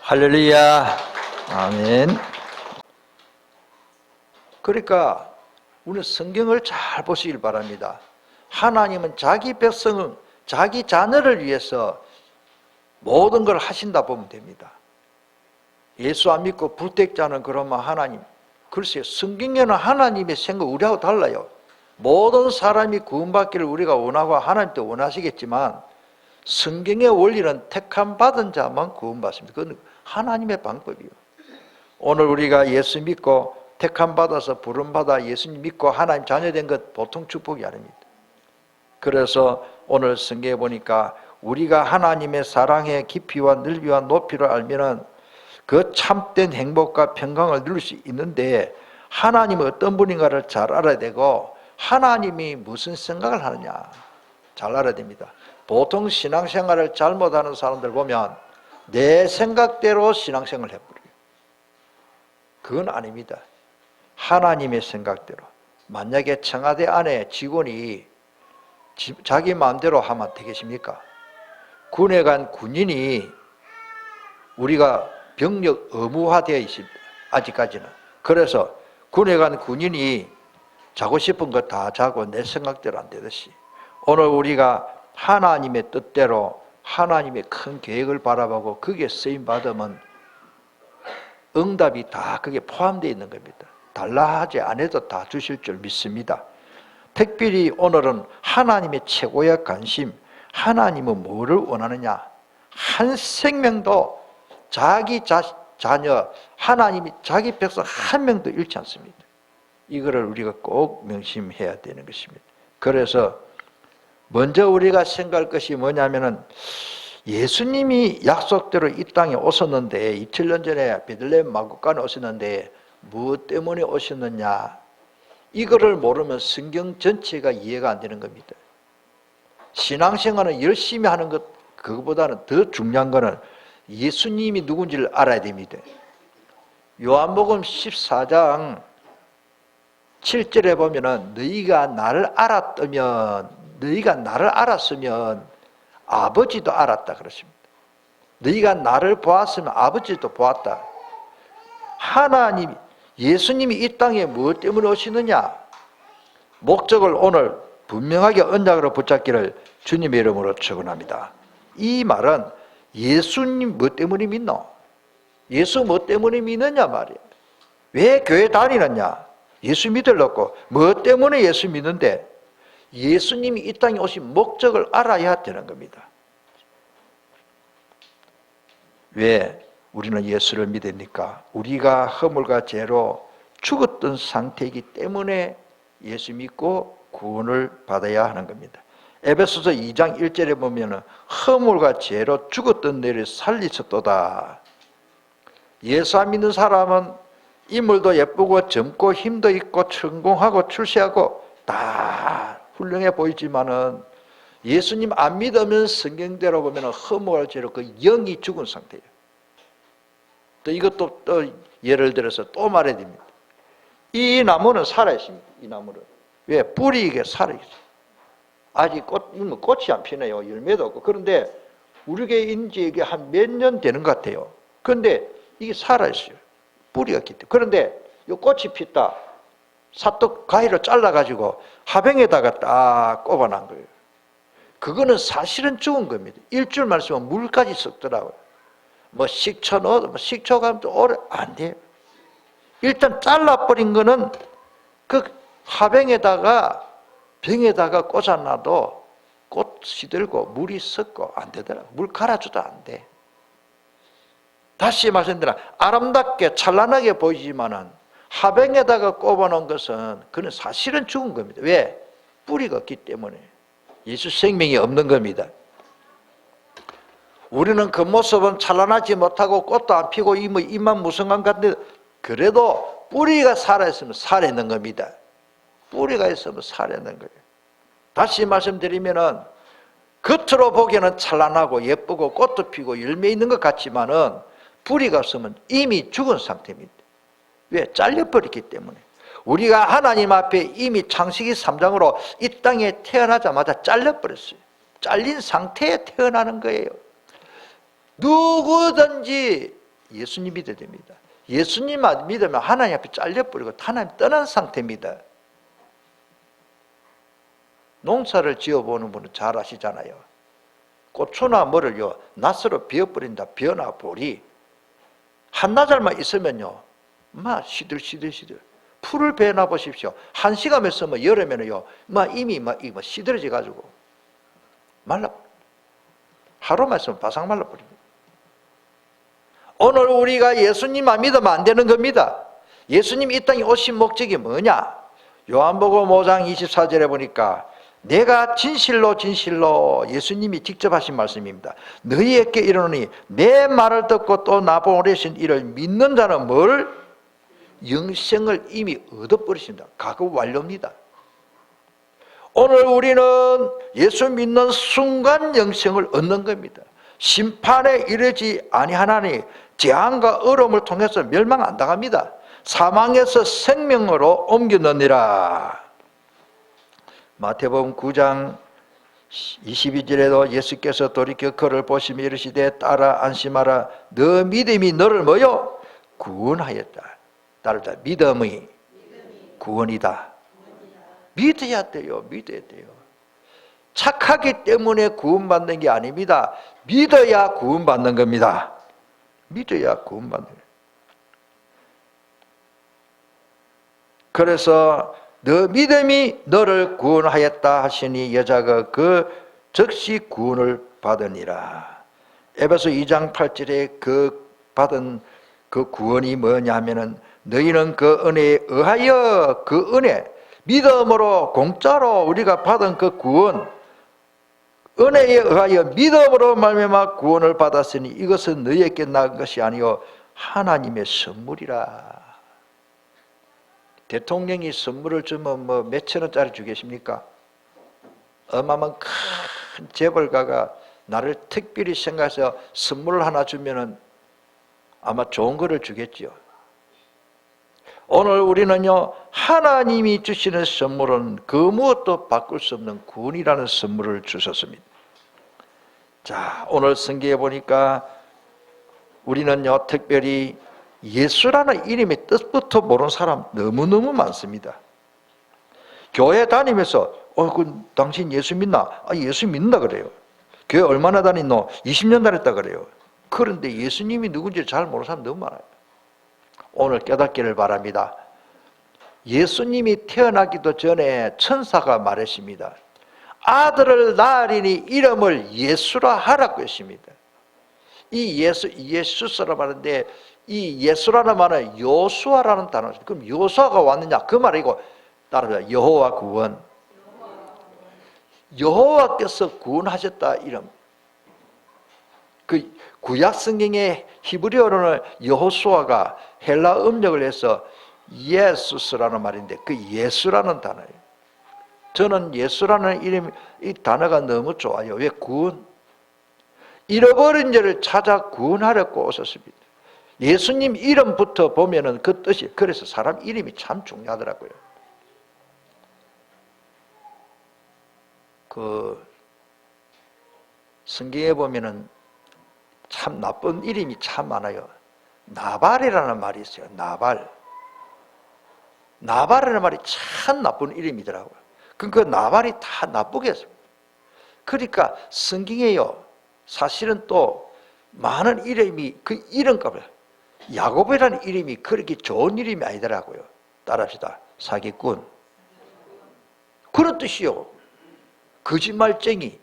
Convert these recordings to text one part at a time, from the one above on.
할렐루야. 아멘. 그러니까 우리는 성경을 잘 보시길 바랍니다. 하나님은 자기 백성은 자기 자녀를 위해서 모든 걸 하신다 보면 됩니다. 예수 안 믿고 불택자는 그러면 하나님, 글쎄요, 성경에는 하나님의 생각 우리하고 달라요. 모든 사람이 구원받기를 우리가 원하고 하나님도 원하시겠지만 성경의 원리는 택함 받은 자만 구원받습니다. 그건 하나님의 방법이에요. 오늘 우리가 예수 믿고 택함 받아서 부름 받아 예수님 믿고 하나님 자녀된 것 보통 축복이 아닙니다. 그래서 오늘 성경에 보니까 우리가 하나님의 사랑의 깊이와 넓이와 높이를 알면은 그 참된 행복과 평강을 누릴 수 있는데, 하나님은 어떤 분인가를 잘 알아야 되고 하나님이 무슨 생각을 하느냐 잘 알아야 됩니다. 보통 신앙생활을 잘못하는 사람들 보면 내 생각대로 신앙생활을 해버려요. 그건 아닙니다. 하나님의 생각대로. 만약에 청와대 안에 직원이 자기 마음대로 하면 되겠습니까? 군에 간 군인이, 우리가 병력 의무화되어 있습니다. 아직까지는. 그래서 군에 간 군인이 자고 싶은 거 다 자고 내 생각대로 안 되듯이, 오늘 우리가 하나님의 뜻대로 하나님의 큰 계획을 바라보고 거기에 쓰임받으면 응답이 다 그게 포함되어 있는 겁니다. 달라 하지 않아도 다 주실 줄 믿습니다. 특별히 오늘은 하나님의 최고의 관심, 하나님은 뭐를 원하느냐. 한 생명도 자기 자녀, 하나님이 자기 백성 한 명도 잃지 않습니다. 이거를 우리가 꼭 명심해야 되는 것입니다. 그래서 먼저 우리가 생각할 것이 뭐냐면은, 예수님이 약속대로 이 땅에 오셨는데, 2000년 전에 베들레헴 마구간에 오셨는데 무엇 때문에 오셨느냐, 이거를 모르면 성경 전체가 이해가 안 되는 겁니다. 신앙생활은 열심히 하는 것, 그거보다는 더 중요한 것은 예수님이 누군지를 알아야 됩니다. 요한복음 14장 7절에 보면은 너희가 나를 알았으면 아버지도 알았다 그렇습니다. 너희가 나를 보았으면 아버지도 보았다. 하나님, 예수님이 이 땅에 무엇 때문에 오시느냐, 목적을 오늘 분명하게 언약으로 붙잡기를 주님의 이름으로 축원합니다. 이 말은 예수님 뭐 때문에 믿노? 예수 뭐 때문에 믿느냐 말이야. 왜 교회 다니느냐? 예수 믿으려고. 뭐 때문에 예수 믿는데? 예수님이 이 땅에 오신 목적을 알아야 되는 겁니다. 왜 우리는 예수를 믿으니까? 우리가 허물과 죄로 죽었던 상태이기 때문에 예수 믿고 구원을 받아야 하는 겁니다. 에베소서 2장 1절에 보면 허물과 죄로 죽었던 너를 살리셨도다. 예수 안 믿는 사람은 인물도 예쁘고 젊고 힘도 있고 성공하고 출세하고 다 훌륭해 보이지만은, 예수님 안 믿으면 성경대로 보면 허물과 죄로 그 영이 죽은 상태예요. 또 이것도 또 예를 들어서 또 말해야 됩니다. 이 나무는 살아있습니다. 이 나무는. 왜? 뿌리 이게 살아있어요. 아직 꽃이 안 피네요. 열매도 없고. 그런데 우리에게 인지 이게 한 몇 년 되는 것 같아요. 그런데 이게 살아있어요. 뿌리가 있기 때문에. 그런데 이 꽃이 피다. 사떡 가위로 잘라가지고 화병에다가 딱 꼽아놓은 거예요. 그거는 사실은 죽은 겁니다. 일주일만 있으면 물까지 썩더라고요. 뭐 식초 넣어도 식초가 오래 안 돼요. 일단 잘라버린 거는 그 화병에다가 병에다가 꽂아놔도 꽃 시들고 물이 썩고 안 되더라. 물 갈아줘도 안 돼. 다시 말씀드리면 아름답게 찬란하게 보이지만은 화병에다가 꼽아놓은 것은 그는 사실은 죽은 겁니다. 왜? 뿌리가 없기 때문에. 예수 생명이 없는 겁니다. 우리는 그 모습은 찬란하지 못하고 꽃도 안 피고 입만 무성한 것 같은데, 그래도 뿌리가 살아있으면 살아있는 겁니다. 뿌리가 있으면 살아있는 거예요. 다시 말씀드리면은 겉으로 보기에는 찬란하고 예쁘고 꽃도 피고 열매 있는 것 같지만은 뿌리가 없으면 이미 죽은 상태입니다. 왜? 잘려버렸기 때문에. 우리가 하나님 앞에 이미 창세기 3장으로 이 땅에 태어나자마자 잘려버렸어요. 잘린 상태에 태어나는 거예요. 누구든지 예수님 믿어야 됩니다. 예수님만 믿으면 하나님 앞에 잘려버리고 하나님 떠난 상태입니다. 농사를 지어보는 분은 잘 아시잖아요. 고추나 뭐를요, 낫으로 베어버린다. 벼나 보리. 한나절만 있으면요, 막 시들시들. 풀을 베어놔 보십시오. 1시간 있으면 여름에는요, 막 이미 이거 시들어져 가지고 말라. 하루만 있으면 바삭 말라버립니다. 오늘 우리가 예수님만 믿으면 안 되는 겁니다. 예수님 이 땅에 오신 목적이 뭐냐? 요한복음 5장 24절에 보니까 내가 진실로 예수님이 직접 하신 말씀입니다. 너희에게 이르노니 내 말을 듣고 또 나 보내신 이를 믿는 자는 뭘? 영생을 이미 얻어버리신다. 과거 완료입니다. 오늘 우리는 예수 믿는 순간 영생을 얻는 겁니다. 심판에 이르지 아니하나니 재앙과 어려움을 통해서 멸망 안 당합니다. 사망에서 생명으로 옮겨넣느니라. 마태복음 9장 22절에도 예수께서 돌이켜 그를 보시며 이르시되 따라 안심하라. 너 믿음이 너를 뭐요? 구원하였다. 따르자. 믿음이 구원이다. 믿어야 돼요. 믿어야 돼요. 착하기 때문에 구원받는 게 아닙니다. 믿어야 구원받는 겁니다. 믿어야 구원받는 거예요. 그래서 너 믿음이 너를 구원하였다 하시니 여자가 그 즉시 구원을 받으니라. 에베소 2장 8절에 그 받은 그 구원이 뭐냐 하면은 너희는 그 은혜에 의하여 그 은혜, 믿음으로 공짜로 우리가 받은 그 구원, 은혜에 의하여 믿음으로 말미암아 구원을 받았으니 이것은 너희에게 난 것이 아니요 하나님의 선물이라. 대통령이 선물을 주면 뭐 몇천 원짜리 주겠습니까? 어마어마한 큰 재벌가가 나를 특별히 생각해서 선물을 하나 주면은 아마 좋은 거를 주겠지요. 오늘 우리는요, 하나님이 주시는 선물은 그 무엇도 바꿀 수 없는 구원이라는 선물을 주셨습니다. 자, 오늘 성경에 보니까 우리는요, 특별히 예수라는 이름의 뜻부터 모르는 사람 너무너무 많습니다. 교회 다니면서 당신 예수 믿나? 예수 믿는다 그래요. 교회 얼마나 다녔노? 20년 다녔다 그래요. 그런데 예수님이 누군지 잘 모르는 사람 너무 많아요. 오늘 깨닫기를 바랍니다. 예수님이 태어나기도 전에 천사가 말했습니다. 아들을 낳으리니 이름을 예수라 하라고 했습니다. 이 예수라고 하는데 이 예수라는 말은 요수아라는 단어입니다. 그럼 요수아가 왔느냐? 그 말이고 따라서 여호와 구원. 여호와께서 구원하셨다 이름. 그 구약 성경의 히브리어로는 여호수아가 헬라 음력을 해서 예수스라는 말인데 그 예수라는 단어예요. 저는 예수라는 이름, 이 단어가 너무 좋아요. 왜? 구원. 잃어버린 자를 찾아 구원하려고 오셨습니다. 예수님 이름부터 보면은 그 뜻이, 그래서 사람 이름이 참 중요하더라고요. 그 성경에 보면은 참 나쁜 이름이 참 많아요. 나발이라는 말이 있어요. 나발이라는 말이 참 나쁜 이름이더라고요. 그 나발이 다 나쁘게 했습니다. 그러니까 성경에요, 사실은 또 많은 이름이 그 이름값을, 야곱이라는 이름이 그렇게 좋은 이름이 아니더라고요. 따라합시다. 사기꾼. 그런 뜻이요. 거짓말쟁이.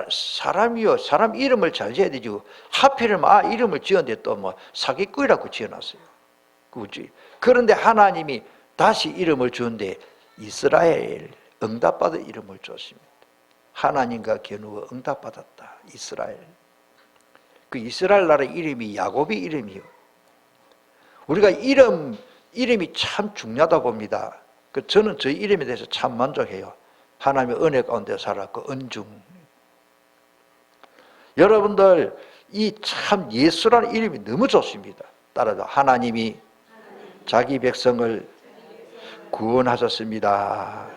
사람이요, 사람 이름을 잘 지어야 되죠. 하필이면 이름을 지었는데 또 뭐 사기꾼이라고 지어놨어요. 그렇지. 그런데 하나님이 다시 이름을 주는데 이스라엘, 응답받은 이름을 줬습니다. 하나님과 겨누어 응답받았다. 이스라엘. 그 이스라엘 나라 이름이 야곱의 이름이요. 우리가 이름이 참 중요하다 봅니다. 저는 저희 이름에 대해서 참 만족해요. 하나님의 은혜 가운데 살았고 은중. 여러분들 이 참 예수라는 이름이 너무 좋습니다. 따라서 하나님이 자기 백성을 구원하셨습니다.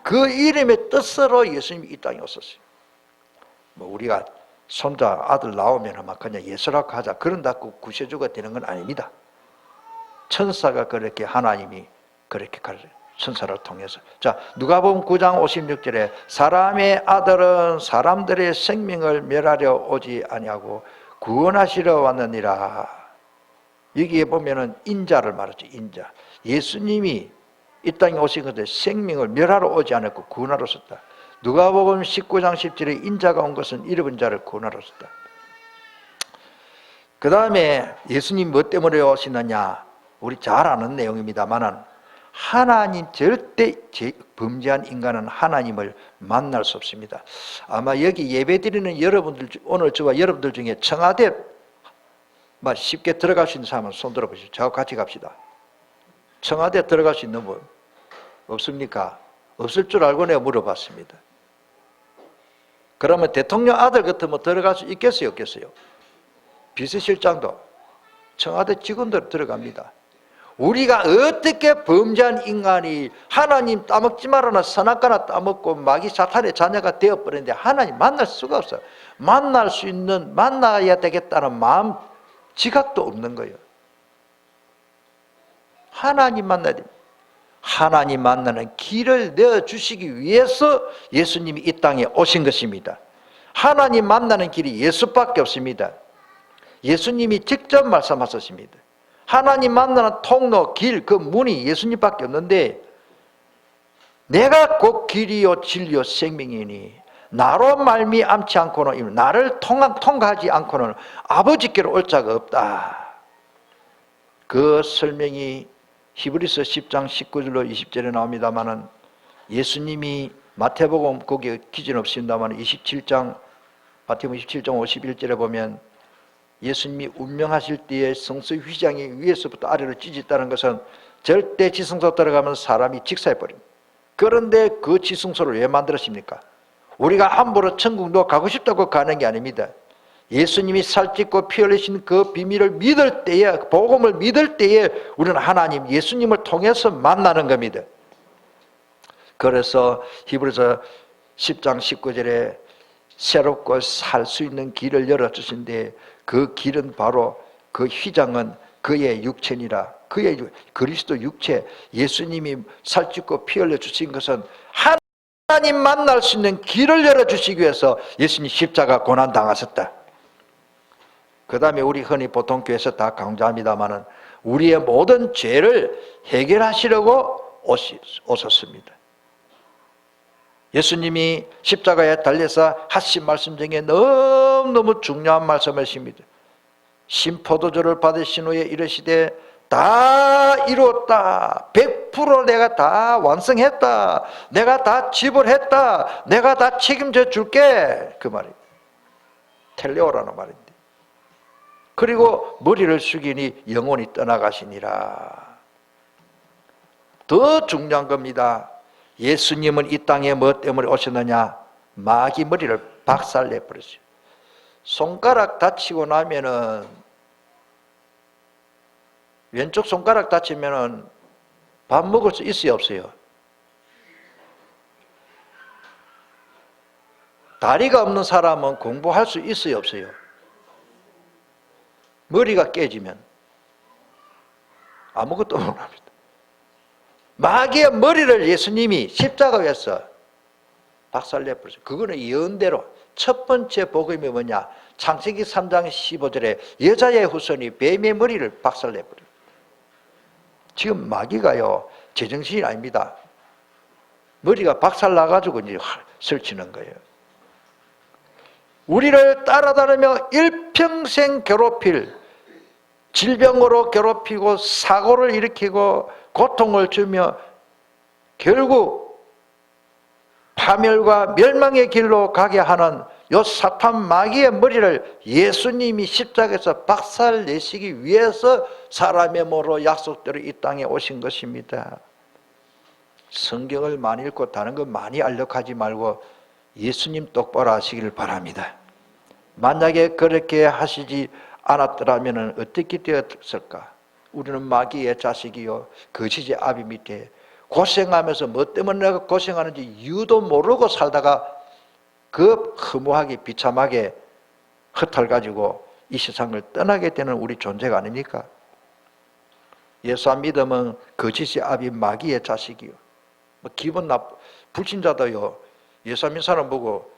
그 이름의 뜻으로 예수님이 이 땅에 오셨어요. 우리가 손자 아들 나오면 막 그냥 예수라고 하자 그런다고 구세주가 되는 건 아닙니다. 천사가 그렇게 하나님이 그렇게 가르쳐요. 천사를 통해서. 자, 누가복음 9장 56절에 사람의 아들은 사람들의 생명을 멸하려 오지 아니하고 구원하시러 왔느니라. 여기에 보면은 인자를 말하죠. 인자. 예수님이 이 땅에 오신 것은 생명을 멸하러 오지 않았고 구원하러 왔다. 누가복음 19장 10절에 인자가 온 것은 잃어버린 자를 구원하러 왔다. 그 다음에 예수님 뭐 때문에 오시느냐? 우리 잘 아는 내용입니다만은 하나님 절대 범죄한 인간은 하나님을 만날 수 없습니다. 아마 여기 예배드리는 여러분들 오늘 저와 여러분들 중에 청와대 쉽게 들어갈 수 있는 사람은 손 들어보시죠. 저하고 같이 갑시다. 청와대 들어갈 수 있는 분 없습니까? 없을 줄 알고 내가 물어봤습니다. 그러면 대통령 아들 같으면 들어갈 수 있겠어요? 없겠어요? 비서실장도 청와대 직원들 들어갑니다. 우리가 어떻게 범죄한 인간이 하나님 따먹지 말아나 선악과나 따먹고 마귀 사탄의 자녀가 되어버렸는데 하나님 만날 수가 없어요. 만날 수 있는, 만나야 되겠다는 마음 지각도 없는 거예요. 하나님 만나야 됩니다. 하나님 만나는 길을 내어주시기 위해서 예수님이 이 땅에 오신 것입니다. 하나님 만나는 길이 예수밖에 없습니다. 예수님이 직접 말씀하셨습니다. 하나님 만나는 통로, 길, 그 문이 예수님밖에 없는데 내가 곧 길이요 진리요 생명이니 나로 말미암지 않고는 나를 통과하지 않고는 아버지께로 올 자가 없다. 그 설명이 히브리서 10장 19절로 20절에 나옵니다만은 예수님이 마태복음 거기에 기준 없습니다만 27장 마태복음 27장 51절에 보면 예수님이 운명하실 때에 성서 휘장이 위에서부터 아래로 찢어졌다는 것은 절대 지성소 들어가면 사람이 직사해버립니다. 그런데 그 지성소를 왜 만들었습니까? 우리가 함부로 천국도 가고 싶다고 가는 게 아닙니다. 예수님이 살찌고 피 흘리신 그 비밀을 믿을 때에, 복음을 믿을 때에 우리는 하나님 예수님을 통해서 만나는 겁니다. 그래서 히브리서 10장 19절에 새롭고 살 수 있는 길을 열어주신데 그 길은 바로 그 휘장은 그의 육체니라. 그의 그리스도 육체, 예수님이 살찌고 피 흘려 주신 것은 하나님 만날 수 있는 길을 열어주시기 위해서 예수님 십자가 고난 당하셨다. 그 다음에 우리 흔히 보통 교회에서 다 강조합니다만은 우리의 모든 죄를 해결하시려고 오셨습니다. 예수님이 십자가에 달려서 하신 말씀 중에 너무너무 중요한 말씀이십니다. 신포도주를 받으신 후에 이르시되 다 이루었다. 100% 내가 다 완성했다. 내가 다 지불했다. 내가 다 책임져 줄게. 그 말이에요. 텔레오라는 말인데. 그리고 머리를 숙이니 영혼이 떠나가시니라. 더 중요한 겁니다. 예수님은 이 땅에 뭐 때문에 오셨느냐? 마귀 머리를 박살내버렸어요. 손가락 다치고 나면은 왼쪽 손가락 다치면은 밥 먹을 수 있어요, 없어요? 다리가 없는 사람은 공부할 수 있어요, 없어요? 머리가 깨지면 아무것도 못합니다. 마귀의 머리를 예수님이 십자가에서 박살내버렸어요. 그거는 예언대로 첫 번째 복음이 뭐냐? 창세기 3장 15절에 여자의 후손이 뱀의 머리를 박살내버려요. 지금 마귀가요, 제정신이 아닙니다. 머리가 박살나가지고 이제 설치는 거예요. 우리를 따라다니며 일평생 괴롭힐, 질병으로 괴롭히고 사고를 일으키고 고통을 주며 결국 파멸과 멸망의 길로 가게 하는 요 사탄 마귀의 머리를 예수님이 십자가에서 박살내시기 위해서 사람의 몸으로 약속대로 이 땅에 오신 것입니다. 성경을 많이 읽고 다른 거 많이 알력하지 말고 예수님 똑바로 하시기를 바랍니다. 만약에 그렇게 하시지 않았더라면 어떻게 되었을까? 우리는 마귀의 자식이요 거짓의 아비 밑에 고생하면서 뭐 때문에 내가 고생하는지 이유도 모르고 살다가 그 허무하게 비참하게 허탈 가지고 이 세상을 떠나게 되는 우리 존재가 아닙니까? 예수 안 믿으면 거짓의 아비 마귀의 자식이요. 뭐 기분 불신자도요. 예수 안 믿는 사람 보고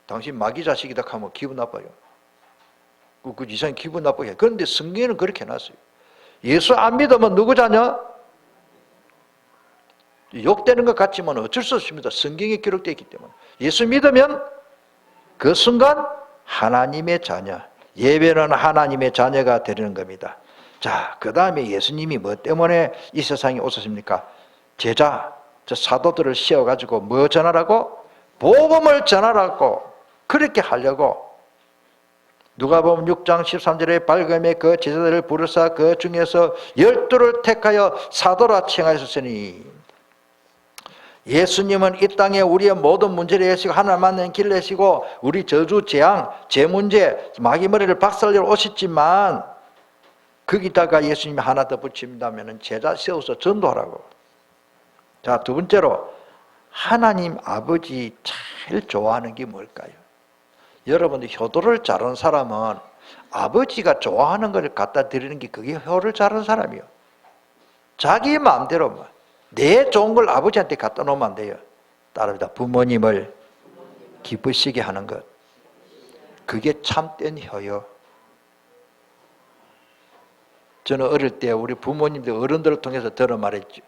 당신 마귀 자식이다 하면 기분 나빠요. 그 이상 기분 나쁘게. 그런데 성경에는 그렇게 해놨어요. 예수 안 믿으면 누구 자녀? 욕되는 것 같지만 어쩔 수 없습니다. 성경에 기록되어 있기 때문에. 예수 믿으면 그 순간 하나님의 자녀, 예배는 하나님의 자녀가 되는 겁니다. 자, 그 다음에 예수님이 뭐 때문에 이 세상에 오셨습니까? 제자, 저 사도들을 씌워가지고 뭐 전하라고? 복음을 전하라고 그렇게 하려고. 누가복음 6장 13절에 발금에 그 제자들을 부르사 그 중에서 12를 택하여 사도라 칭하셨으니, 예수님은 이 땅에 우리의 모든 문제를 해시고 하나님 만나는 길을 내시고 우리 저주, 재앙, 재문제, 마귀머리를 박살내러 오셨지만 거기다가 예수님이 하나 더 붙인다면 제자 세워서 전도하라고. 자, 두 번째로 하나님 아버지 제일 좋아하는 게 뭘까요? 여러분들 효도를 잘하는 사람은 아버지가 좋아하는 걸 갖다 드리는 게 그게 효를 잘하는 사람이에요. 자기 마음대로 내 좋은 걸 아버지한테 갖다 놓으면 안 돼요. 따릅니다. 부모님을 기쁘시게 하는 것. 그게 참된 효요. 저는 어릴 때 우리 부모님들 어른들을 통해서 들어 말했죠.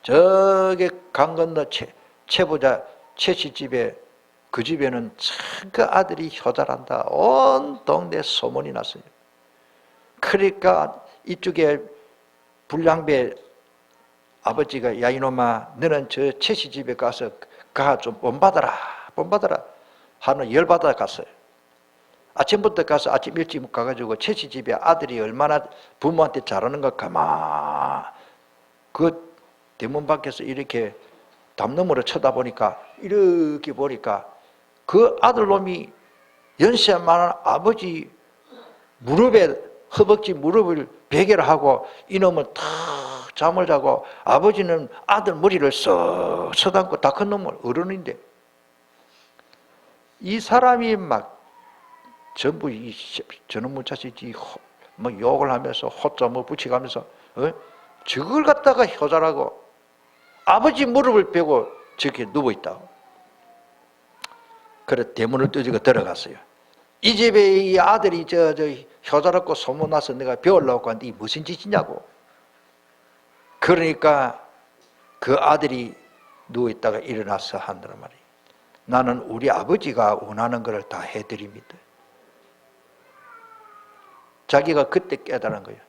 저기 강 건너 최부자 최씨 집에, 그 집에는 참 그 아들이 효자란다. 온 동네 소문이 났어요. 그러니까 이쪽에 불량배 아버지가, 야 이놈아 너는 저 최씨 집에 가서 가 좀 본받아라 하는 열받아 갔어요. 아침부터 가서 아침 일찍 가가지고 최씨 집에 아들이 얼마나 부모한테 잘하는가 그 대문 밖에서 이렇게 담너머로 쳐다보니까, 이렇게 보니까 그 아들놈이 연세 많은 아버지 무릎에, 허벅지 무릎을 베개를 하고 이놈은 탁 잠을 자고, 아버지는 아들 머리를 쓱 서담고 다 큰 놈을, 어른인데 이 사람이 막 전부 저놈의 자식이 뭐 욕을 하면서 호자 뭐 붙이가면서 저걸 갖다가 효자라고, 아버지 무릎을 베고 저렇게 누워있다고. 그래 대문을 두드리고 들어갔어요. 이 집에 이 아들이 저 효자라고 소문나서 내가 배우려고 하는데 이 무슨 짓이냐고. 그러니까 그 아들이 누워있다가 일어나서 한다는 말이에요. 나는 우리 아버지가 원하는 것을 다 해드립니다. 자기가 그때 깨달은 거예요.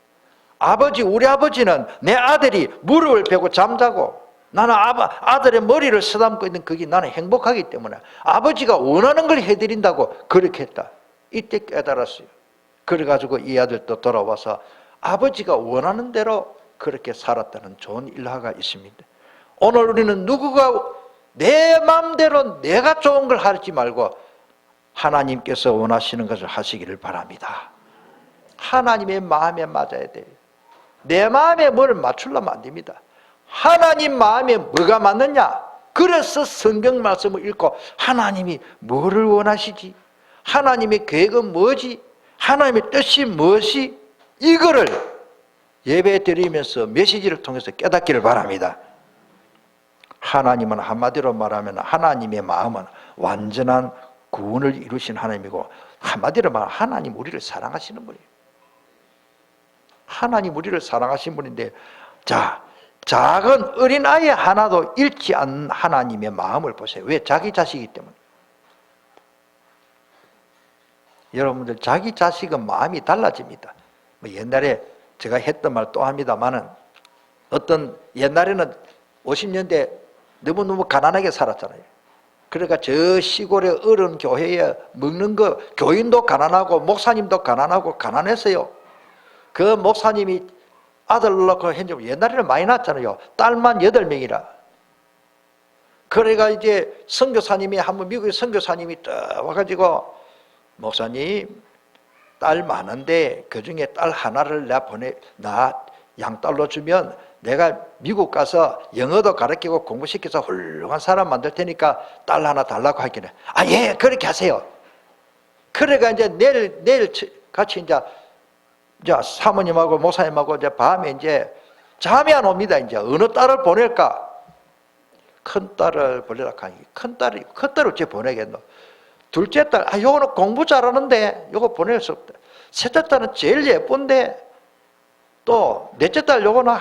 우리 아버지는 내 아들이 무릎을 베고 잠자고 나는 아들의 머리를 쓰다듬고 있는 그게 나는 행복하기 때문에 아버지가 원하는 걸 해드린다고 그렇게 했다. 이때 깨달았어요. 그래가지고 이 아들도 돌아와서 아버지가 원하는 대로 그렇게 살았다는 좋은 일화가 있습니다. 오늘 우리는 누구가 내 마음대로 내가 좋은 걸 하지 말고 하나님께서 원하시는 것을 하시기를 바랍니다. 하나님의 마음에 맞아야 돼요. 내 마음에 뭘 맞추려면 안 됩니다. 하나님 마음에 뭐가 맞느냐? 그래서 성경 말씀을 읽고 하나님이 뭐를 원하시지? 하나님의 계획은 뭐지? 하나님의 뜻이 무엇이? 이거를 예배 드리면서 메시지를 통해서 깨닫기를 바랍니다. 하나님은 한마디로 말하면 하나님의 마음은 완전한 구원을 이루신 하나님이고, 한마디로 말하면 하나님 우리를 사랑하시는 분이에요. 하나님 우리를 사랑하신 분인데, 자, 작은 어린아이 하나도 잃지 않는 하나님의 마음을 보세요. 왜? 자기 자식이기 때문에. 여러분들 자기 자식은 마음이 달라집니다. 뭐 옛날에 제가 했던 말 또 합니다만은, 어떤 옛날에는 50년대 너무너무 가난하게 살았잖아요. 그러니까 저 시골의 어른 교회에 먹는 거, 교인도 가난하고 목사님도 가난하고 가난했어요. 그 목사님이 아들 낳고 현재 옛날에는 많이 낳았잖아요. 딸만 8명이라. 그래가 이제 선교사님이 한번 미국의 선교사님이 딱 와가지고, 목사님 딸 많은데 그 중에 딸 하나를 나 양딸로 주면 내가 미국 가서 영어도 가르치고 공부시켜서 훌륭한 사람 만들 테니까 딸 하나 달라고 하길래, 예 그렇게 하세요. 그래가 이제 내일 같이 이제 사모님하고 목사님하고 이제 밤에 이제 잠이 안 옵니다. 이제 어느 딸을 보낼까? 큰 딸을 보내라 하니 큰 딸을 어째 보내겠노? 둘째 딸, 요거는 공부 잘하는데 요거 보낼 수 없다. 셋째 딸은 제일 예쁜데 또 넷째 딸 요거는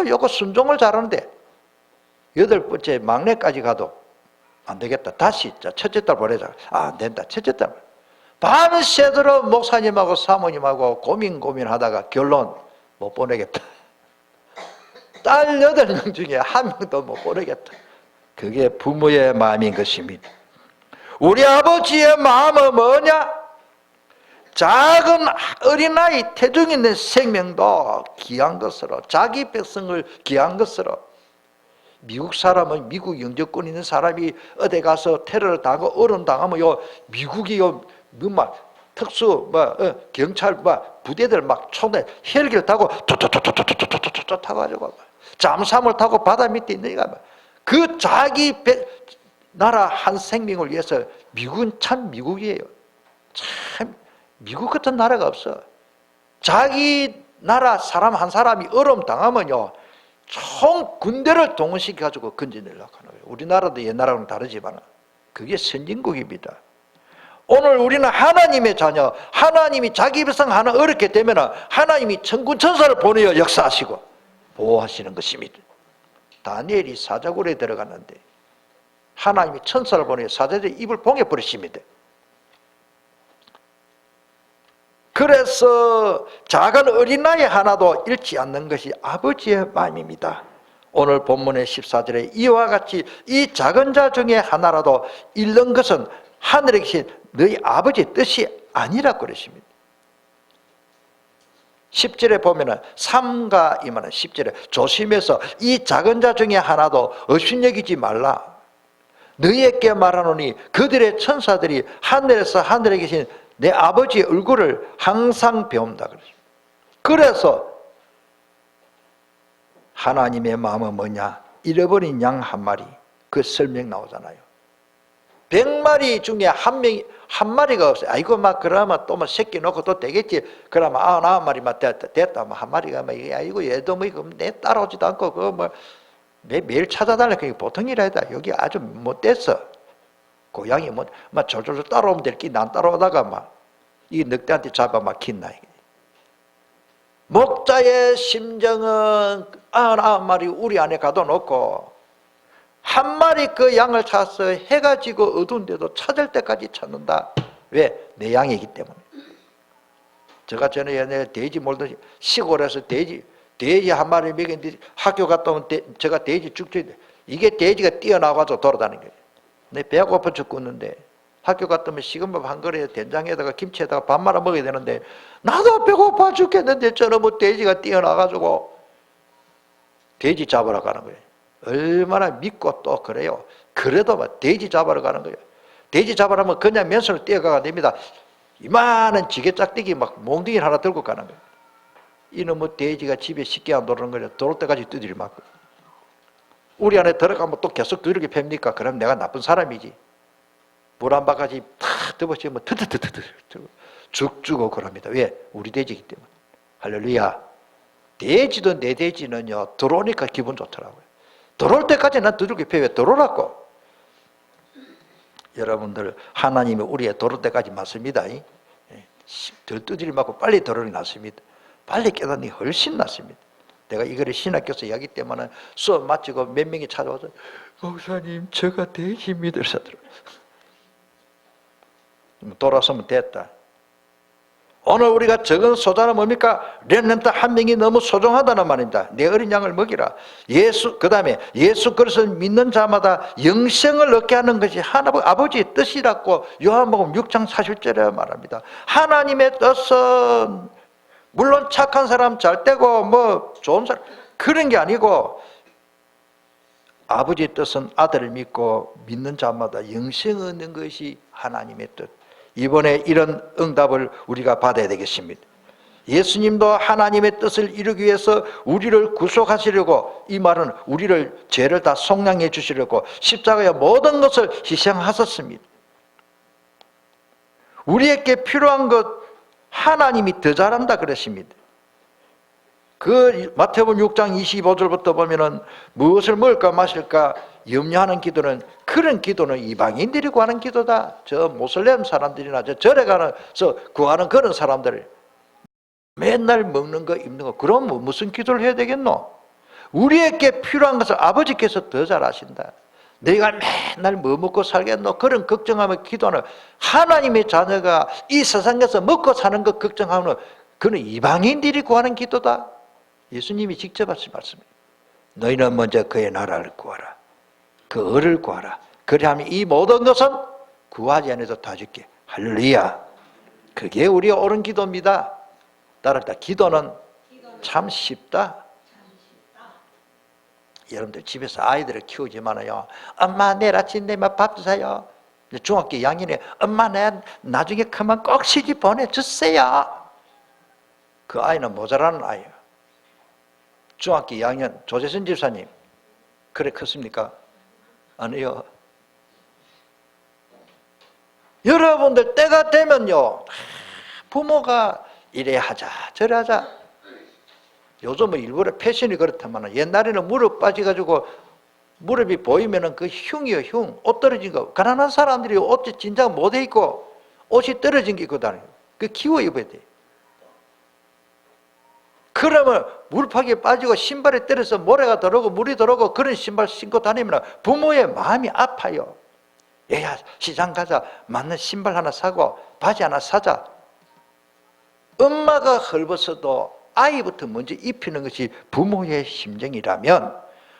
요거 순종을 잘하는데 여덟 번째 막내까지 가도 안 되겠다. 다시 첫째 딸 보내자. 안 된다. 첫째 딸. 밤새도록 목사님하고 사모님하고 고민하다가 결론 못 보내겠다. 딸 8명 중에 한 명도 못 보내겠다. 그게 부모의 마음인 것입니다. 우리 아버지의 마음은 뭐냐? 작은 어린아이 태중에 있는 생명도 귀한 것으로, 자기 백성을 귀한 것으로. 미국 사람은, 미국 영주권 있는 사람이 어디 가서 테러를 당하고 어려움 당하면 미국이 특수 경찰 부대들 총대 헬기를 타고 툭툭툭툭툭툭툭 타가지고 잠수함을 타고 바다 밑에 있으니까 그 자기 나라 한 생명을 위해서 미국은 참 미국이에요. 참 미국 같은 나라가 없어. 자기 나라 사람 한 사람이 어려움 당하면요 총 군대를 동원시켜가지고 건져내려고 하는 거예요. 우리나라도 옛날하고는 다르지만 그게 선진국입니다. 오늘 우리는 하나님의 자녀, 하나님이 자기 백성 하나 어렵게 되면 하나님이 천군 천사를 보내어 역사하시고 보호하시는 것입니다. 다니엘이 사자굴에 들어갔는데 하나님이 천사를 보내어 사자들의 입을 봉해버리십니다. 그래서 작은 어린아이 하나도 잃지 않는 것이 아버지의 마음입니다. 오늘 본문의 14절에 이와 같이 이 작은 자 중에 하나라도 잃는 것은 하늘에 계신 너희 아버지의 뜻이 아니라고 그러십니다. 10절에 보면은 삼가 임하는 10절에 조심해서 이 작은 자 중에 하나도 업신여기지 말라. 너희에게 말하노니 그들의 천사들이 하늘에서 하늘에 계신 내 아버지의 얼굴을 항상 배운다 그러십니다. 그래서 하나님의 마음은 뭐냐? 잃어버린 양 한 마리, 그 설명 나오잖아요. 100마리 중에 한 마리가 없어요. 아이고 그러면 또 새끼 놓고 또 되겠지. 그러면 99마리만 됐다. 한 마리가 아이고 얘도 내 따라오지도 않고 그거 매일 찾아달라. 그게 보통 일 아니다. 여기 아주 못됐어. 고양이 졸졸 따라오면 될 게 난 따라오다가 이 늑대한테 잡아 긴나. 목자의 심정은 99마리 우리 안에 가둬놓고 한 마리 그 양을 찾아서 해가 지고 어두운데도 찾을 때까지 찾는다. 왜? 내 양이기 때문에. 제가 전에 옛날에 돼지 몰던 시골에서 돼지 한 마리 먹였는데 학교 갔다 오면 제가 돼지 죽지. 이게 돼지가 뛰어나와서 돌아다니는 거예요. 내 배가 고파 죽겠는데 학교 갔다 오면 식은밥 한 그릇에 된장에다가 김치에다가 밥 말아 먹어야 되는데 나도 배고파 죽겠는데 저놈의 돼지가 뛰어나가지고 돼지 잡으러 가는 거예요. 얼마나 믿고 또 그래요. 그래도 돼지 잡으러 가는 거예요. 돼지 잡으려면 그냥 맨손으로 뛰어가야 됩니다. 이만한 지게짝대기 몽둥이 하나 들고 가는 거예요. 이놈의 돼지가 집에 쉽게 안 들어오는 거예요. 들어올 때까지 두드려 맞고. 우리 안에 들어가면 또 계속 두드리게 팹니까? 그럼 내가 나쁜 사람이지. 물 한 바가지 탁 덮어치면 트트트트트 죽 주고 그럽니다. 왜? 우리 돼지이기 때문에. 할렐루야. 돼지도 내 돼지는요 들어오니까 기분 좋더라고요. 들어올 때까지 난 두들겨 패. 왜 들어오라고? 여러분들 하나님이 우리의 들어올 때까지 맞습니다. 덜 두드려 맞고 빨리 들어오는 게 낫습니다. 빨리 깨닫는 게 훨씬 낫습니다. 내가 이거를 신학교에서 이야기 때문에 수업 마치고 몇 명이 찾아와서 목사님 제가 돼지입니다. 돌아서면 됐다. 오늘 우리가 적은 소자는 뭡니까? 렘넌트 한 명이 너무 소중하다는 말입니다. 내 어린 양을 먹이라. 그 다음에 예수 그리스도를 믿는 자마다 영생을 얻게 하는 것이 아버지의 뜻이라고 요한복음 6장 40절에 말합니다. 하나님의 뜻은 물론 착한 사람 잘 되고 좋은 사람 그런 게 아니고 아버지의 뜻은 아들을 믿고 믿는 자마다 영생을 얻는 것이 하나님의 뜻. 이번에 이런 응답을 우리가 받아야 되겠습니다. 예수님도 하나님의 뜻을 이루기 위해서 우리를 구속하시려고, 이 말은 우리를 죄를 다 속량해 주시려고 십자가에 모든 것을 희생하셨습니다. 우리에게 필요한 것 하나님이 더 잘한다 그랬습니다. 그 마태복음 6장 25절부터 보면은 무엇을 먹을까 마실까 염려하는 기도는, 그런 기도는 이방인들이 구하는 기도다. 저 모슬렘 사람들이나 저 절에 가서 구하는 그런 사람들, 맨날 먹는 거 입는 거, 그럼 무슨 기도를 해야 되겠노? 우리에게 필요한 것을 아버지께서 더 잘 아신다. 내가 맨날 뭐 먹고 살겠노? 그런 걱정하며 기도하는, 하나님의 자녀가 이 세상에서 먹고 사는 것 걱정하는, 그는 이방인들이 구하는 기도다. 예수님이 직접 하신 말씀입니다. 너희는 먼저 그의 나라를 구하라. 그 의를 구하라. 그리하면 이 모든 것은 구하지 않아도 다 줄게. 할렐루야. 그게 우리의 옳은 기도입니다. 따라합니다. 기도는 참 쉽다. 여러분들 집에서 아이들을 키우지만요, 엄마 내일 아침 되면 밥 주세요. 중학교 2학년에 엄마 내가 나중에 크면 꼭 시집 보내주세요. 그 아이는 모자라는 아이예요. 중학교 2학년 조재선 집사님 그래 컸습니까? 아니요. 여러분들 때가 되면요, 부모가 이래 하자 저래 하자. 요즘은 일부러 패션이 그렇다면 옛날에는 무릎 빠져가지고 무릎이 보이면은 그 흉이요, 흉. 옷 떨어진 거. 가난한 사람들이 옷이 진작 못 입고 옷이 떨어진 게 입고 다니고, 그 키워 입어야 돼. 그러면 물팍에 빠지고 신발에 떨어서 모래가 들어오고 물이 들어오고 그런 신발 신고 다니면 부모의 마음이 아파요. 얘야 시장 가자, 맞는 신발 하나 사고 바지 하나 사자. 엄마가 헐벗어도 아이부터 먼저 입히는 것이 부모의 심정이라면,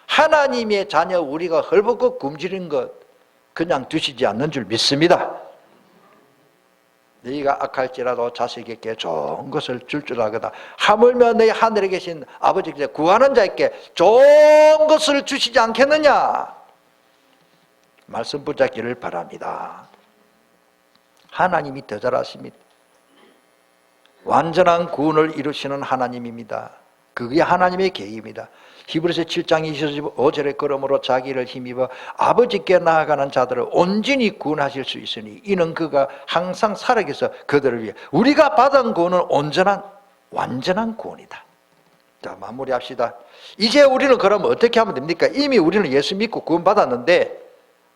하나님의 자녀 우리가 헐벗고 굶주린 것 그냥 두시지 않는 줄 믿습니다. 너희가 악할지라도 자식에게 좋은 것을 줄 알거다. 하물며 너희 하늘에 계신 아버지께서 구하는 자에게 좋은 것을 주시지 않겠느냐. 말씀 붙잡기를 바랍니다. 하나님이 더 잘하십니다. 완전한 구원을 이루시는 하나님입니다. 그게 하나님의 계획입니다. 히브리서 7장 25절에 그러므로 자기를 힘입어 아버지께 나아가는 자들을 온전히 구원하실 수 있으니 이는 그가 항상 살아계서 그들을 위해, 우리가 받은 구원은 온전한 완전한 구원이다. 자, 마무리합시다. 이제 우리는 그러면 어떻게 하면 됩니까? 이미 우리는 예수 믿고 구원 받았는데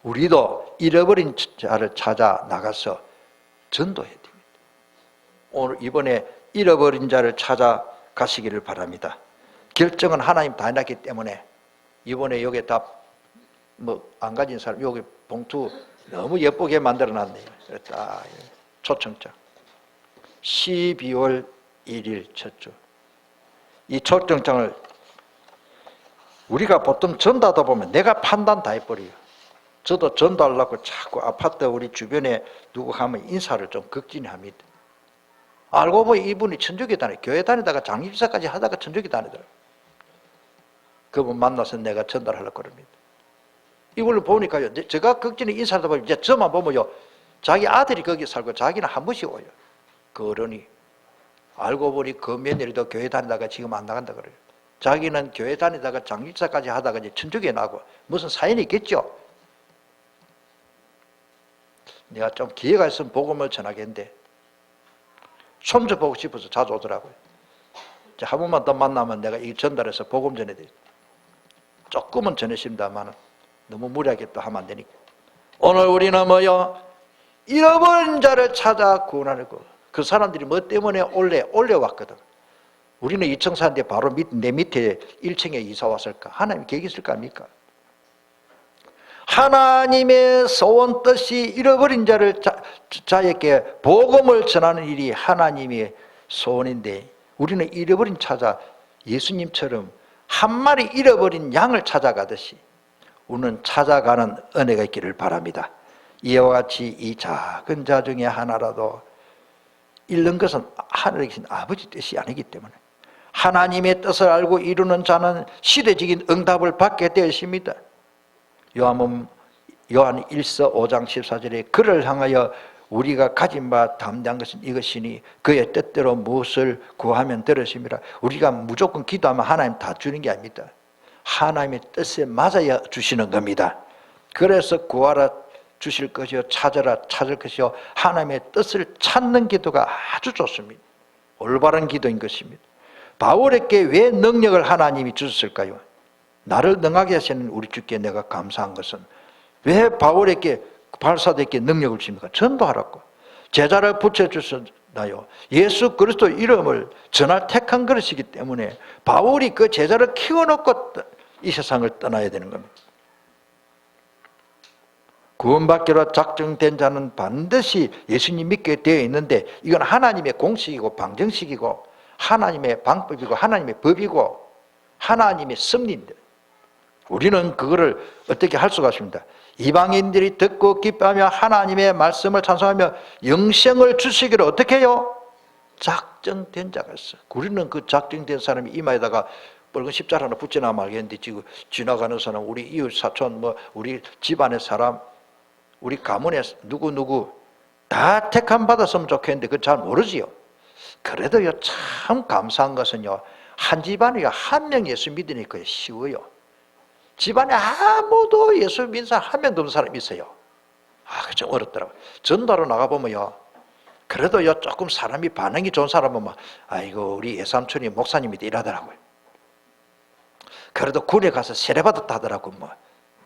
우리도 잃어버린 자를 찾아 나가서 전도해야 됩니다. 오늘 이번에 잃어버린 자를 찾아 가시기를 바랍니다. 결정은 하나님 다 해놨기 때문에 이번에 여기 다 뭐 안 가진 사람 여기 봉투 너무 예쁘게 만들어 놨네요. 딱 초청장 12월 1일 첫 주. 이 초청장을 우리가 보통 전도하다 보면 내가 판단 다 해버려요. 저도 전도하려고 자꾸 아파트 우리 주변에 누구 하면 인사를 좀 극진히 합니다. 알고 보니 이분이 천주교 다니, 교회 다니다가 장립사까지 하다가 천주교 다니더라고요. 그분 만나서 내가 전달하려고 합니다. 이걸로 보니까요, 제가 극진히 인사하다 보면 이제 저만 보면요, 자기 아들이 거기 살고 자기는 한 번씩 오요. 그 어른이. 알고 보니 그 며느리도 교회 다니다가 지금 안 나간다 그래요. 자기는 교회 다니다가 장립사까지 하다가 이제 천주교에 나고 무슨 사연이 있겠죠? 내가 좀 기회가 있으면 복음을 전하겠는데 손주 보고 싶어서 자주 오더라고요. 한 번만 더 만나면 내가 이 전달해서 복음 전해야 돼요. 조금은 전해십니다만 너무 무리하게 또 하면 안 되니까. 오늘 우리는 뭐요? 잃어버린 자를 찾아 구원하는 거. 그 사람들이 뭐 때문에 올려왔거든. 우리는 2층 사는데 바로 내 밑에 1층에 이사 왔을까? 하나님 계획이 있을까 합니까? 하나님의 소원 뜻이 잃어버린 자에게 복음을 전하는 일이 하나님의 소원인데, 우리는 잃어버린 찾아 예수님처럼 한 마리 잃어버린 양을 찾아가듯이 우리는 찾아가는 은혜가 있기를 바랍니다. 이와 같이 이 작은 자 중에 하나라도 잃는 것은 하늘에 계신 아버지 뜻이 아니기 때문에 하나님의 뜻을 알고 이루는 자는 시대적인 응답을 받게 되었습니다. 요한 1서 5장 14절에 그를 향하여 우리가 가진 바 담대한 것은 이것이니 그의 뜻대로 무엇을 구하면 들으심이라. 우리가 무조건 기도하면 하나님 다 주는 게 아닙니다. 하나님의 뜻에 맞아야 주시는 겁니다. 그래서 구하라 주실 것이요 찾으라 찾을 것이요 하나님의 뜻을 찾는 기도가 아주 좋습니다. 올바른 기도인 것입니다. 바울에게 왜 능력을 하나님이 주셨을까요? 나를 능하게 하시는 우리 주께 내가 감사한 것은 왜 바울에게 발사대에게 능력을 주십니까? 전도하라고. 제자를 붙여주셨나요? 예수 그리스도 이름을 전할 택한 그릇이기 때문에 바울이 그 제자를 키워놓고 이 세상을 떠나야 되는 겁니다. 구원받기로 작정된 자는 반드시 예수님 믿게 되어 있는데 이건 하나님의 공식이고 방정식이고 하나님의 방법이고 하나님의 법이고 하나님의 섭리인데 우리는 그거를 어떻게 할 수가 없습니다. 이방인들이 듣고 기뻐하며 하나님의 말씀을 찬송하며 영생을 주시기를 어떻게 해요? 작정된 자가 있어. 우리는 그 작정된 사람이 이마에다가 붉은 십자가 하나 붙여놔 말겠는데 지금 지나가는 사람, 우리 이웃 사촌, 우리 집안의 사람, 우리 가문의 누구 다 택함 받았으면 좋겠는데 그걸 잘 모르지요. 그래도요 참 감사한 것은요 한 집안에 한 명 예수 믿으니까 쉬워요. 집안에 아무도 예수 믿는 사람 한 명도 없는 사람이 있어요. 그거 좀 어렵더라고요. 전도로 나가보면요 그래도요 조금 사람이 반응이 좋은 사람은 아이고 우리 예삼촌이 목사님이 이러더라고요. 그래도 군에 가서 세례 받았다 하더라고요.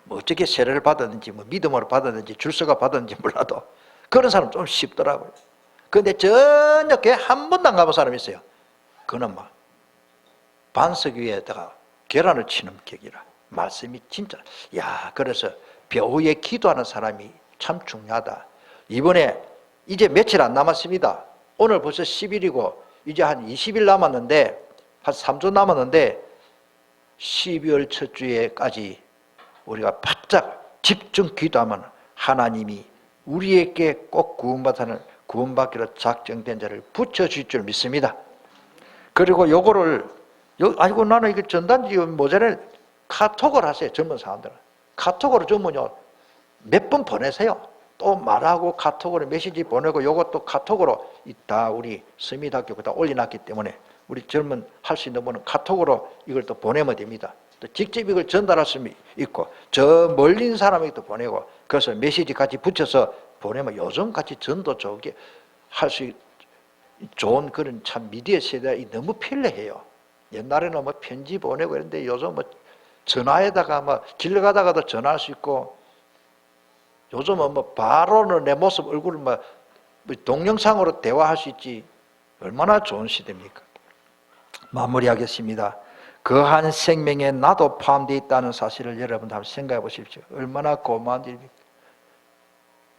어떻게 세례를 받았는지 믿음으로 받았는지 줄서가 받았는지 몰라도 그런 사람 좀 쉽더라고요. 그런데 전혀 걔 한 번도 안 가본 사람이 있어요. 그는 반석 위에다가 계란을 치는 격이라 말씀이 진짜 그래서 벼후에 기도하는 사람이 참 중요하다. 이번에 이제 며칠 안 남았습니다. 오늘 벌써 10일이고 이제 한 20일 남았는데 한 3주 남았는데 12월 첫 주에까지 우리가 바짝 집중 기도하면 하나님이 우리에게 꼭 구원받기로 작정된 자를 붙여줄 줄 믿습니다. 그리고 요거를 아이고 나는 이거 전단지 모자를 카톡을 하세요. 젊은 사람들은 카톡으로 전문요 몇 번 보내세요. 또 말하고 카톡으로 메시지 보내고 요것도 카톡으로 다 우리 서미대학교가 다 올려놨기 때문에 우리 젊은 할 수 있는 분은 카톡으로 이걸 또 보내면 됩니다. 또 직접 이걸 전달할 수 있고 저 멀리 있는 사람에게도 보내고 그래서 메시지 같이 붙여서 보내면 요즘 같이 전도 좋게 할 수 좋은 그런 참 미디어 세대가 너무 편리해요. 옛날에는 편지 보내고 그랬는데 요즘 전화에다가 길 가다가도 전화할 수 있고 요즘은 바로는 내 모습 얼굴을 동영상으로 대화할 수 있지 얼마나 좋은 시대입니까? 마무리하겠습니다. 그 한 생명에 나도 포함되어 있다는 사실을 여러분 한번 생각해 보십시오. 얼마나 고마운 일입니까?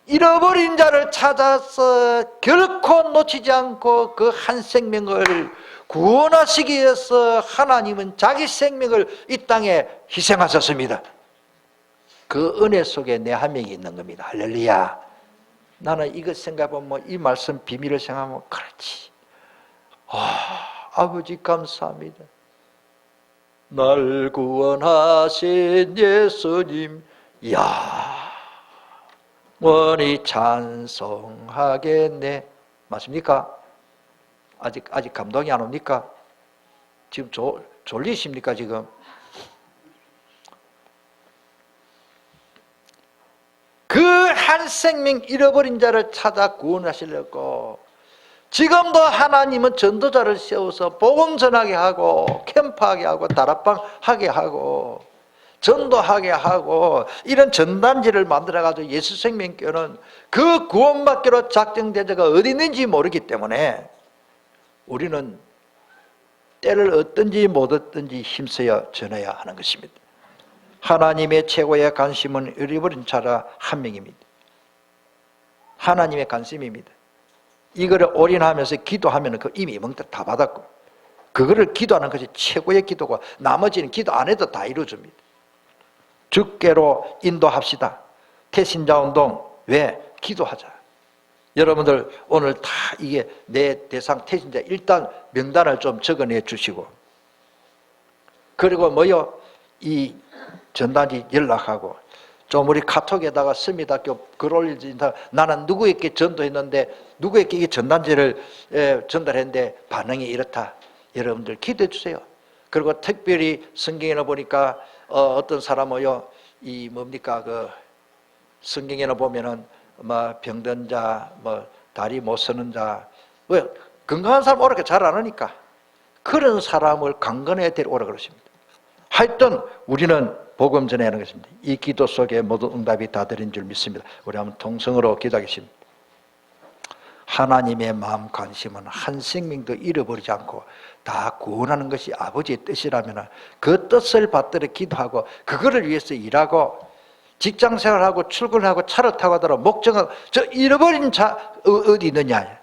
잃어버린 자를 찾아서 결코 놓치지 않고 그 한 생명을 구원하시기 위해서 하나님은 자기 생명을 이 땅에 희생하셨습니다. 그 은혜 속에 내 한 명이 있는 겁니다. 할렐루야. 나는 이거 생각해보면 이 말씀 비밀을 생각하면 그렇지. 아버지 감사합니다. 날 구원하신 예수님 원히 찬송하겠네. 맞습니까? 아직 감동이 안 옵니까? 지금 졸리십니까 지금? 그 한 생명 잃어버린 자를 찾아 구원하시려고 지금도 하나님은 전도자를 세워서 복음 전하게 하고 캠프하게 하고 다락방 하게 하고 전도하게 하고 이런 전단지를 만들어가지고 예수생명교는 그 구원받기로 작정된 자가 어디 있는지 모르기 때문에 우리는 때를 얻든지 못 얻든지 힘써야 전해야 하는 것입니다. 하나님의 최고의 관심은 잃어버린 자라 한 명입니다. 하나님의 관심입니다. 이거를 올인하면서 기도하면 그 이미蒙뜻 다 받았고 그거를 기도하는 것이 최고의 기도고 나머지는 기도 안 해도 다 이루어집니다. 주께로 인도합시다. 태신자운동 왜? 기도하자. 여러분들 오늘 다 이게 내 대상 태신자 일단 명단을 좀 적어내 주시고 그리고 이 전단지 연락하고 좀 우리 카톡에다가 스미대학교 글 올리다 나는 누구에게 전도했는데 누구에게 이 전단지를 전달했는데 반응이 이렇다. 여러분들 기도해 주세요. 그리고 특별히 성경에 보니까 어떤 사람은요 이 뭡니까 성경에나 보면은 뭐 병든 자, 뭐 다리 못 서는 자, 왜 건강한 사람 오라게 잘 안 하니까 그런 사람을 강건해야 데려오라 그러십니다. 하여튼 우리는 복음 전하는 것입니다. 이 기도 속에 모든 응답이 다 되는 줄 믿습니다. 우리 한번 통성으로 기도하겠습니다. 하나님의 마음 관심은 한 생명도 잃어버리지 않고 다 구원하는 것이 아버지의 뜻이라면 그 뜻을 받들어 기도하고 그거를 위해서 일하고 직장생활하고 출근하고 차를 타고 하더라도 목적은 저 잃어버린 자 어디 있느냐.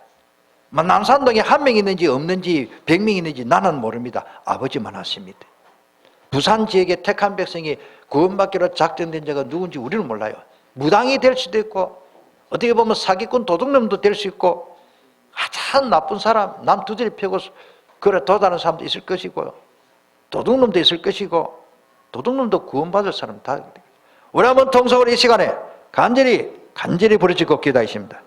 남산동에 한 명 있는지 없는지 100명 있는지 나는 모릅니다. 아버지만 아십니다. 부산 지역의 택한 백성이 구원받기로 작정된 자가 누군지 우리는 몰라요. 무당이 될 수도 있고 어떻게 보면 사기꾼 도둑놈도 될 수 있고 아주 나쁜 사람 남 두드려 패고 그래 도다는 사람도 있을 것이고 도둑놈도 있을 것이고 도둑놈도 구원받을 사람 다. 우리 한번 통성으로 이 시간에 간절히 부르짖고 기도하십니다.